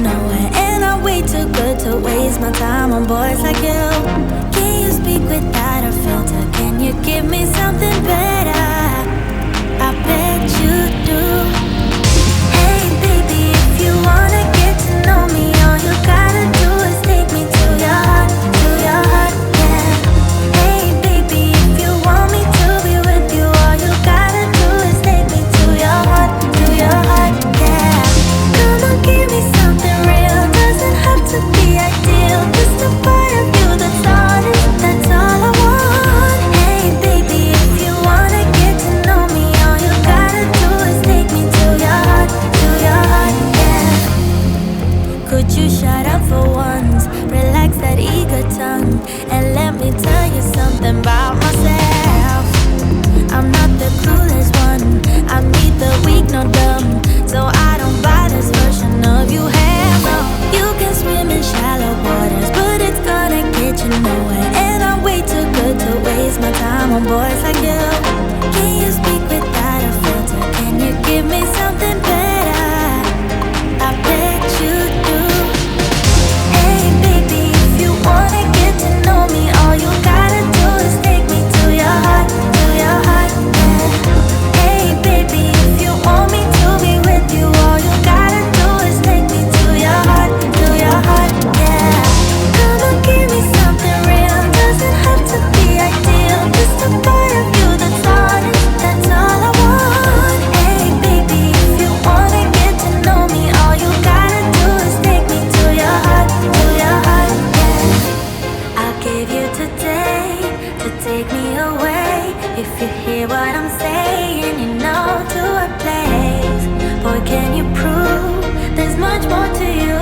nowhere, and I'm way too good to waste my time on boys like you. Can you speak without a filter? Can you give me something better? I bet you do. Hey baby, if you wanna get to know me, all you gotta do is take me to your heart, yeah. Hey baby, if you want me to be with you, all you gotta do is take me to your heart, yeah. Come on, give me something real, doesn't have to be ideal, just a part of you that's honest, that's all I want. Hey baby, if you wanna get to know me, all you gotta do is take me to your heart, yeah. Could you shut up for once, relax that eager tongue, and let me tell you something about myself. I'm not the clueless one, I'm neither weak nor dumb, so I don't buy this version of you have. No, you can swim in shallow waters, but it's gonna get you nowhere, and I'm way too good to waste my time on boys like you. Can you speak without a filter? Can you give me something better? I bet you do. Hey baby, if you wanna get to know me, all you gotta do is take me to your heart, yeah. Hey baby, if you want me to be with you, all you gotta do is take me to your heart, yeah. Come on, give me something real, doesn't have to be ideal, just a part of you that's honest, that's all I want. Hey baby, if you wanna get to know me, all you gotta do is take me to your heart, yeah. I'll give you today to take me away. If you hear what I'm saying, you know to a place. Boy, can you prove there's much more to you?